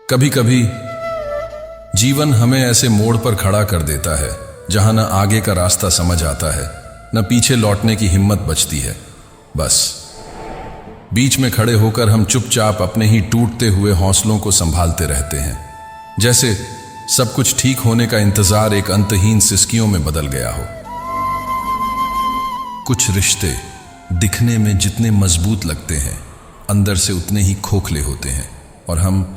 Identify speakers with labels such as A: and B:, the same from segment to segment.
A: कभी कभी जीवन हमें ऐसे मोड़ पर खड़ा कर देता है जहां न आगे का रास्ता समझ आता है, न पीछे लौटने की हिम्मत बचती है। बस बीच में खड़े होकर हम चुपचाप अपने ही टूटते हुए हौसलों को संभालते रहते हैं, जैसे सब कुछ ठीक होने का इंतजार एक अंतहीन सिसकियों में बदल गया हो। कुछ रिश्ते दिखने में जितने मजबूत लगते हैं, अंदर से उतने ही खोखले होते हैं, और हम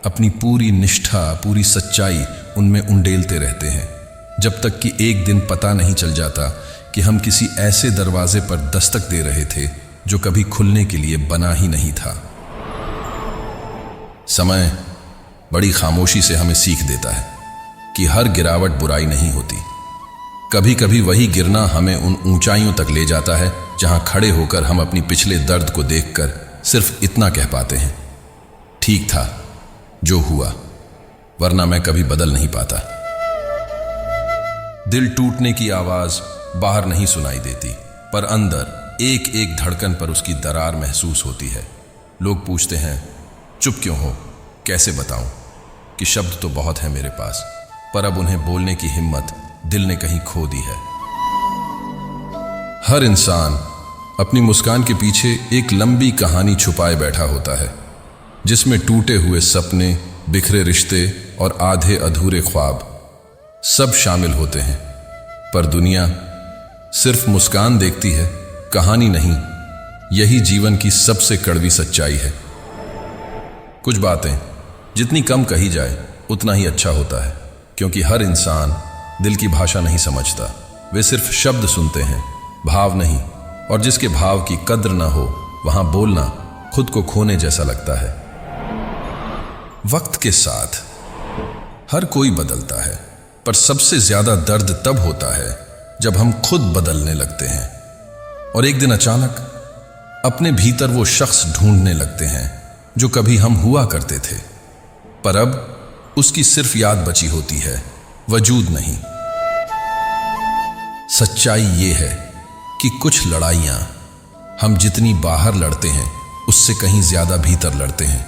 A: अपनी पूरी निष्ठा, पूरी सच्चाई उनमें उंडेलते रहते हैं, जब तक कि एक दिन पता नहीं चल जाता कि हम किसी ऐसे दरवाजे पर दस्तक दे रहे थे जो कभी खुलने के लिए बना ही नहीं था। समय बड़ी खामोशी से हमें सीख देता है कि हर गिरावट बुराई नहीं होती। कभी कभी वही गिरना हमें उन ऊंचाइयों तक ले जाता है जहां खड़े होकर हम अपनी पिछले दर्द को देखकर सिर्फ इतना कह पाते हैं, ठीक था जो हुआ, वरना मैं कभी बदल नहीं पाता। दिल टूटने की आवाज बाहर नहीं सुनाई देती, पर अंदर एक एक धड़कन पर उसकी दरार महसूस होती है। लोग पूछते हैं, चुप क्यों हो? कैसे बताऊं कि शब्द तो बहुत है मेरे पास, पर अब उन्हें बोलने की हिम्मत दिल ने कहीं खो दी है। हर इंसान अपनी मुस्कान के पीछे एक लंबी कहानी छुपाए बैठा होता है, जिसमें टूटे हुए सपने, बिखरे रिश्ते और आधे अधूरे ख्वाब सब शामिल होते हैं। पर दुनिया सिर्फ मुस्कान देखती है, कहानी नहीं। यही जीवन की सबसे कड़वी सच्चाई है। कुछ बातें जितनी कम कही जाए उतना ही अच्छा होता है, क्योंकि हर इंसान दिल की भाषा नहीं समझता। वे सिर्फ शब्द सुनते हैं, भाव नहीं। और जिसके भाव की कद्र ना हो, वहां बोलना खुद को खोने जैसा लगता है। वक्त के साथ हर कोई बदलता है, पर सबसे ज्यादा दर्द तब होता है जब हम खुद बदलने लगते हैं और एक दिन अचानक अपने भीतर वो शख्स ढूंढने लगते हैं जो कभी हम हुआ करते थे, पर अब उसकी सिर्फ याद बची होती है, वजूद नहीं। सच्चाई ये है कि कुछ लड़ाइयां हम जितनी बाहर लड़ते हैं उससे कहीं ज्यादा भीतर लड़ते हैं।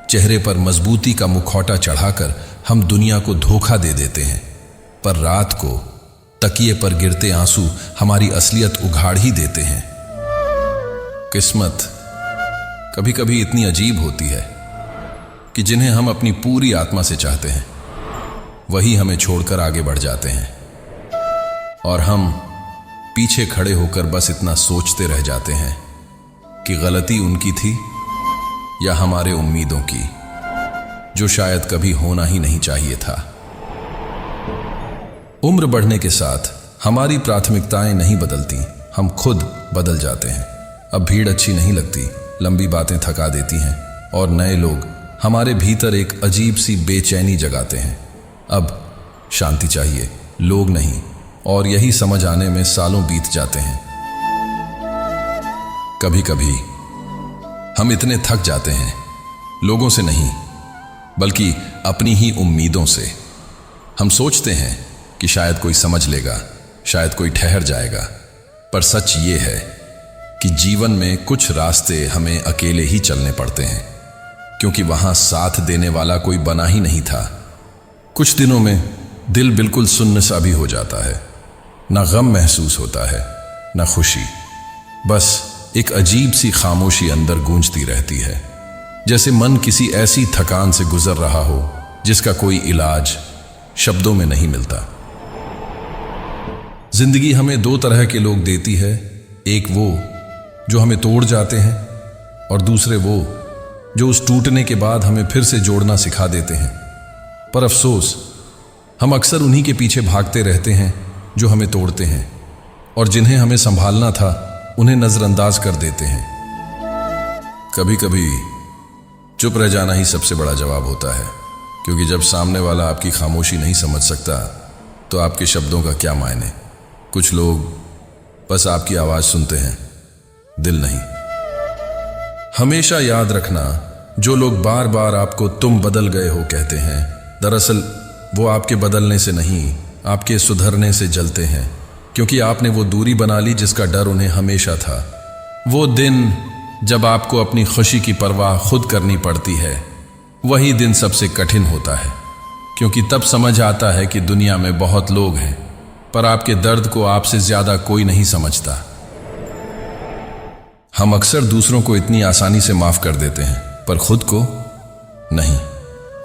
A: चेहरे पर मजबूती का मुखौटा चढ़ाकर हम दुनिया को धोखा दे देते हैं, पर रात को तकिए पर गिरते आंसू हमारी असलियत उघाड़ ही देते हैं। किस्मत कभी कभी इतनी अजीब होती है कि जिन्हें हम अपनी पूरी आत्मा से चाहते हैं, वही हमें छोड़कर आगे बढ़ जाते हैं, और हम पीछे खड़े होकर बस इतना सोचते रह जाते हैं कि गलती उनकी थी या हमारे उम्मीदों की, जो शायद कभी होना ही नहीं चाहिए था। उम्र बढ़ने के साथ हमारी प्राथमिकताएं नहीं बदलती, हम खुद बदल जाते हैं। अब भीड़ अच्छी नहीं लगती, लंबी बातें थका देती हैं, और नए लोग हमारे भीतर एक अजीब सी बेचैनी जगाते हैं। अब शांति चाहिए, लोग नहीं, और यही समझ आने में सालों बीत जाते हैं। कभी कभी हम इतने थक जाते हैं, लोगों से नहीं बल्कि अपनी ही उम्मीदों से। हम सोचते हैं कि शायद कोई समझ लेगा, शायद कोई ठहर जाएगा, पर सच ये है कि जीवन में कुछ रास्ते हमें अकेले ही चलने पड़ते हैं, क्योंकि वहां साथ देने वाला कोई बना ही नहीं था। कुछ दिनों में दिल बिल्कुल सुन्न सा भी हो जाता है, ना गम महसूस होता है, ना खुशी, बस एक अजीब सी खामोशी अंदर गूंजती रहती है, जैसे मन किसी ऐसी थकान से गुजर रहा हो जिसका कोई इलाज शब्दों में नहीं मिलता। जिंदगी हमें दो तरह के लोग देती है, एक वो जो हमें तोड़ जाते हैं, और दूसरे वो जो उस टूटने के बाद हमें फिर से जोड़ना सिखा देते हैं। पर अफसोस, हम अक्सर उन्हीं के पीछे भागते रहते हैं जो हमें तोड़ते हैं, और जिन्हें हमें संभालना था उन्हें नजरअंदाज कर देते हैं। कभी कभी चुप रह जाना ही सबसे बड़ा जवाब होता है, क्योंकि जब सामने वाला आपकी खामोशी नहीं समझ सकता तो आपके शब्दों का क्या मायने। कुछ लोग बस आपकी आवाज सुनते हैं, दिल नहीं। हमेशा याद रखना, जो लोग बार बार आपको तुम बदल गए हो कहते हैं, दरअसल वो आपके बदलने से नहीं, आपके सुधरने से जलते हैं, क्योंकि आपने वो दूरी बना ली जिसका डर उन्हें हमेशा था। वो दिन जब आपको अपनी खुशी की परवाह खुद करनी पड़ती है, वही दिन सबसे कठिन होता है, क्योंकि तब समझ आता है कि दुनिया में बहुत लोग हैं, पर आपके दर्द को आपसे ज्यादा कोई नहीं समझता। हम अक्सर दूसरों को इतनी आसानी से माफ कर देते हैं, पर खुद को नहीं।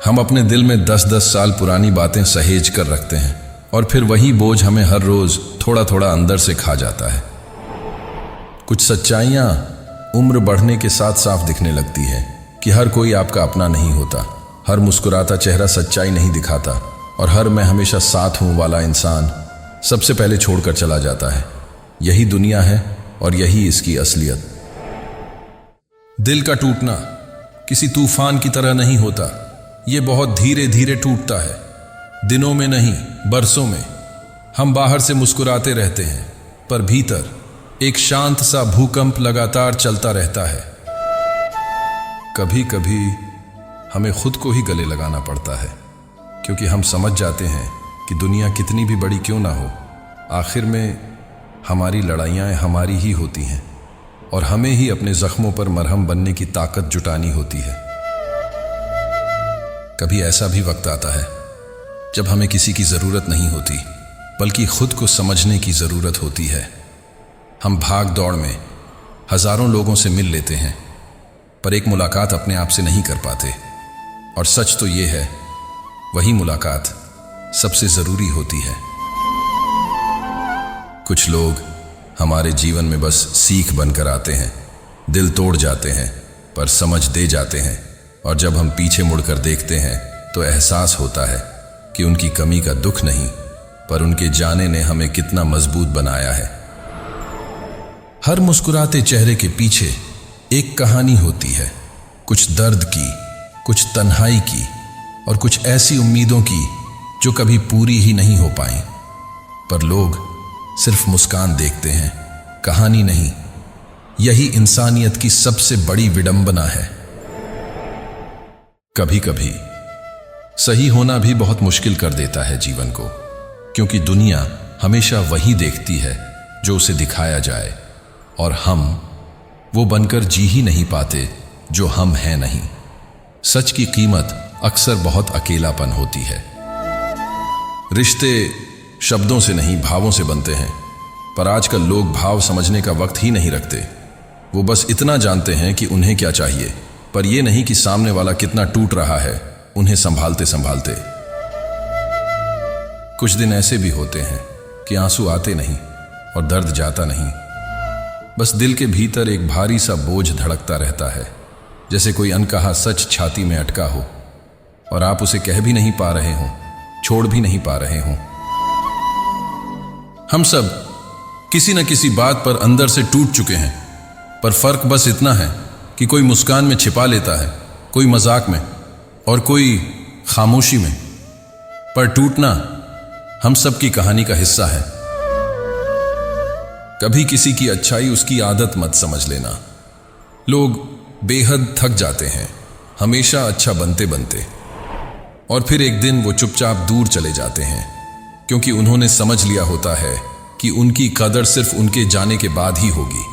A: हम अपने दिल में 10-10 साल पुरानी बातें सहेज कर रखते हैं, और फिर वही बोझ हमें हर रोज थोड़ा थोड़ा अंदर से खा जाता है। कुछ सच्चाइयां उम्र बढ़ने के साथ साफ दिखने लगती है कि हर कोई आपका अपना नहीं होता, हर मुस्कुराता चेहरा सच्चाई नहीं दिखाता, और हर मैं हमेशा साथ हूं वाला इंसान सबसे पहले छोड़कर चला जाता है। यही दुनिया है और यही इसकी असलियत। दिल का टूटना किसी तूफान की तरह नहीं होता, ये बहुत धीरे धीरे टूटता है, दिनों में नहीं बरसों में। हम बाहर से मुस्कुराते रहते हैं, पर भीतर एक शांत सा भूकंप लगातार चलता रहता है। कभी कभी हमें खुद को ही गले लगाना पड़ता है, क्योंकि हम समझ जाते हैं कि दुनिया कितनी भी बड़ी क्यों ना हो, आखिर में हमारी लड़ाइयाँ हमारी ही होती हैं, और हमें ही अपने जख्मों पर मरहम बनने की ताकत जुटानी होती है। कभी ऐसा भी वक्त आता है जब हमें किसी की ज़रूरत नहीं होती, बल्कि खुद को समझने की ज़रूरत होती है। हम भाग दौड़ में हज़ारों लोगों से मिल लेते हैं, पर एक मुलाकात अपने आप से नहीं कर पाते, और सच तो ये है वही मुलाकात सबसे ज़रूरी होती है। कुछ लोग हमारे जीवन में बस सीख बनकर आते हैं, दिल तोड़ जाते हैं, पर समझ दे जाते हैं, और जब हम पीछे मुड़कर देखते हैं तो एहसास होता है कि उनकी कमी का दुख नहीं, पर उनके जाने ने हमें कितना मजबूत बनाया है। हर मुस्कुराते चेहरे के पीछे एक कहानी होती है, कुछ दर्द की, कुछ तन्हाई की, और कुछ ऐसी उम्मीदों की जो कभी पूरी ही नहीं हो पाई। पर लोग सिर्फ मुस्कान देखते हैं, कहानी नहीं। यही इंसानियत की सबसे बड़ी विडंबना है। कभी कभी सही होना भी बहुत मुश्किल कर देता है जीवन को, क्योंकि दुनिया हमेशा वही देखती है जो उसे दिखाया जाए, और हम वो बनकर जी ही नहीं पाते जो हम हैं नहीं। सच की कीमत अक्सर बहुत अकेलापन होती है। रिश्ते शब्दों से नहीं भावों से बनते हैं, पर आजकल लोग भाव समझने का वक्त ही नहीं रखते। वो बस इतना जानते हैं कि उन्हें क्या चाहिए, पर यह नहीं कि सामने वाला कितना टूट रहा है उन्हें संभालते संभालते। कुछ दिन ऐसे भी होते हैं कि आंसू आते नहीं और दर्द जाता नहीं, बस दिल के भीतर एक भारी सा बोझ धड़कता रहता है, जैसे कोई अनकहा सच छाती में अटका हो, और आप उसे कह भी नहीं पा रहे हों, छोड़ भी नहीं पा रहे हों। हम सब किसी न किसी बात पर अंदर से टूट चुके हैं, पर फर्क बस इतना है कि कोई मुस्कान में छिपा लेता है, कोई मजाक में, और कोई खामोशी में। पर टूटना हम सब की कहानी का हिस्सा है। कभी किसी की अच्छाई उसकी आदत मत समझ लेना। लोग बेहद थक जाते हैं हमेशा अच्छा बनते बनते, और फिर एक दिन वो चुपचाप दूर चले जाते हैं, क्योंकि उन्होंने समझ लिया होता है कि उनकी कदर सिर्फ उनके जाने के बाद ही होगी।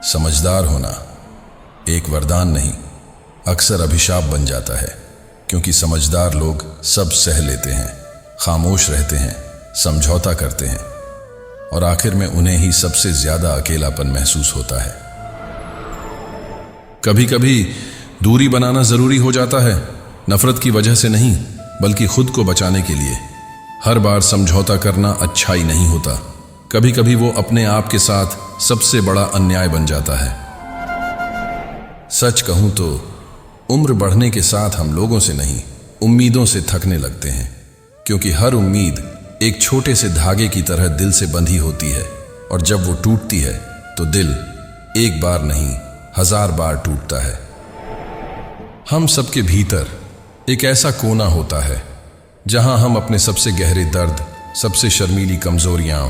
A: समझदार होना एक वरदान नहीं, अक्सर अभिशाप बन जाता है, क्योंकि समझदार लोग सब सह लेते हैं, खामोश रहते हैं, समझौता करते हैं, और आखिर में उन्हें ही सबसे ज्यादा अकेलापन महसूस होता है। कभी कभी दूरी बनाना जरूरी हो जाता है, नफरत की वजह से नहीं, बल्कि खुद को बचाने के लिए। हर बार समझौता करना अच्छाई नहीं होता, कभी कभी वो अपने आप के साथ सबसे बड़ा अन्याय बन जाता है। सच कहूं तो उम्र बढ़ने के साथ हम लोगों से नहीं, उम्मीदों से थकने लगते हैं, क्योंकि हर उम्मीद एक छोटे से धागे की तरह दिल से बंधी होती है, और जब वो टूटती है तो दिल एक बार नहीं 1000 बार टूटता है। हम सबके भीतर एक ऐसा कोना होता है जहां हम अपने सबसे गहरे दर्द, सबसे शर्मीली कमजोरियां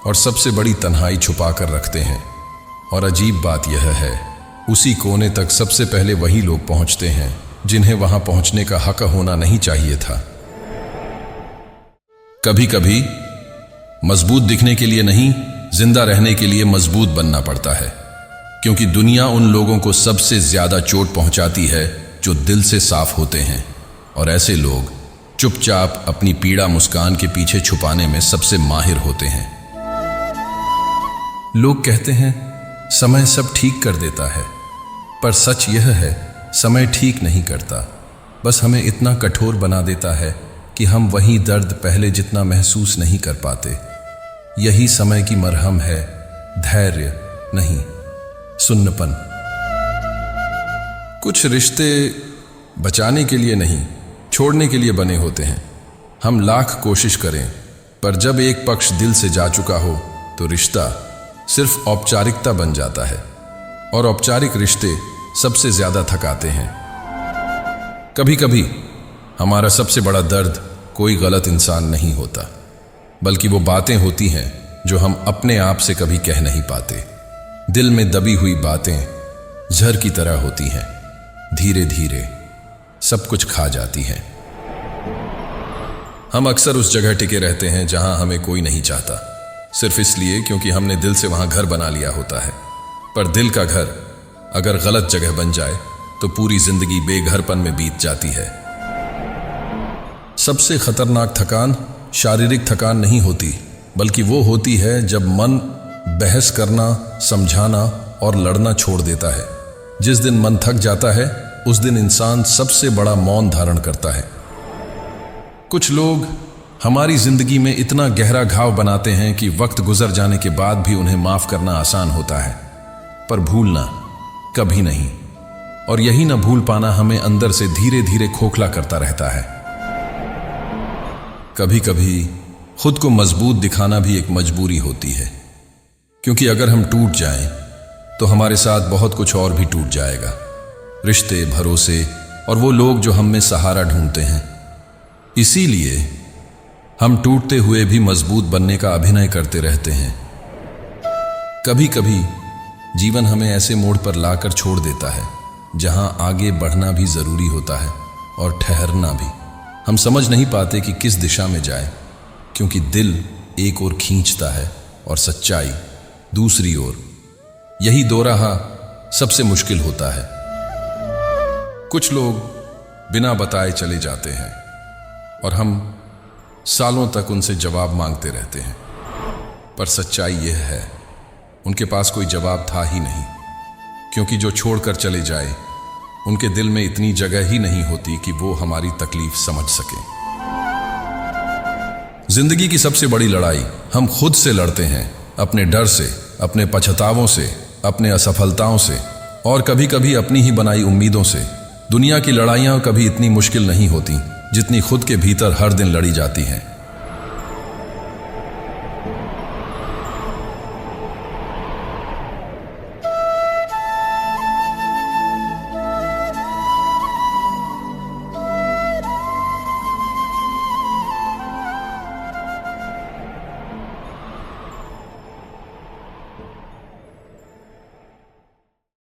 A: और सबसे बड़ी तन्हाई छुपा कर रखते हैं। और अजीब बात यह है, उसी कोने तक सबसे पहले वही लोग पहुंचते हैं जिन्हें वहां पहुंचने का हक होना नहीं चाहिए था। कभी कभी मजबूत दिखने के लिए नहीं, जिंदा रहने के लिए मजबूत बनना पड़ता है, क्योंकि दुनिया उन लोगों को सबसे ज्यादा चोट पहुंचाती है जो दिल से साफ होते हैं, और ऐसे लोग चुपचाप अपनी पीड़ा मुस्कान के पीछे छुपाने में सबसे माहिर होते हैं। लोग कहते हैं समय सब ठीक कर देता है, पर सच यह है समय ठीक नहीं करता, बस हमें इतना कठोर बना देता है कि हम वही दर्द पहले जितना महसूस नहीं कर पाते। यही समय की मरहम है, धैर्य नहीं, सुन्नपन। कुछ रिश्ते बचाने के लिए नहीं, छोड़ने के लिए बने होते हैं। हम लाख कोशिश करें, पर जब एक पक्ष दिल से जा चुका हो तो रिश्ता सिर्फ औपचारिकता बन जाता है, और औपचारिक रिश्ते सबसे ज्यादा थकाते हैं। कभी कभी हमारा सबसे बड़ा दर्द कोई गलत इंसान नहीं होता, बल्कि वो बातें होती हैं जो हम अपने आप से कभी कह नहीं पाते। दिल में दबी हुई बातें जहर की तरह होती हैं, धीरे धीरे सब कुछ खा जाती हैं। हम अक्सर उस जगह टिके रहते हैं जहां हमें कोई नहीं चाहता, सिर्फ इसलिए क्योंकि हमने दिल से वहां घर बना लिया होता है। पर दिल का घर अगर गलत जगह बन जाए तो पूरी जिंदगी बेघरपन में बीत जाती है। सबसे खतरनाक थकान शारीरिक थकान नहीं होती, बल्कि वो होती है जब मन बहस करना, समझाना और लड़ना छोड़ देता है। जिस दिन मन थक जाता है उस दिन इंसान सबसे बड़ा मौन धारण करता है। कुछ लोग हमारी जिंदगी में इतना गहरा घाव बनाते हैं कि वक्त गुजर जाने के बाद भी उन्हें माफ करना आसान होता है, पर भूलना कभी नहीं। और यही ना भूल पाना हमें अंदर से धीरे धीरे खोखला करता रहता है। कभी कभी खुद को मजबूत दिखाना भी एक मजबूरी होती है, क्योंकि अगर हम टूट जाएं तो हमारे साथ बहुत कुछ और भी टूट जाएगा। रिश्ते, भरोसे और वो लोग जो हम में सहारा ढूंढते हैं। इसीलिए हम टूटते हुए भी मजबूत बनने का अभिनय करते रहते हैं। कभी कभी जीवन हमें ऐसे मोड़ पर लाकर छोड़ देता है जहां आगे बढ़ना भी जरूरी होता है और ठहरना भी। हम समझ नहीं पाते कि किस दिशा में जाए, क्योंकि दिल एक ओर खींचता है और सच्चाई दूसरी ओर। यही दो राह सबसे मुश्किल होता है। कुछ लोग बिना बताए चले जाते हैं और हम सालों तक उनसे जवाब मांगते रहते हैं, पर सच्चाई यह है उनके पास कोई जवाब था ही नहीं, क्योंकि जो छोड़कर चले जाए उनके दिल में इतनी जगह ही नहीं होती कि वो हमारी तकलीफ समझ सके। जिंदगी की सबसे बड़ी लड़ाई हम खुद से लड़ते हैं, अपने डर से, अपने पछतावों से, अपने असफलताओं से और कभी कभी अपनी ही बनाई उम्मीदों से। दुनिया की लड़ाइयां कभी इतनी मुश्किल नहीं होती जितनी खुद के भीतर हर दिन लड़ी जाती हैं।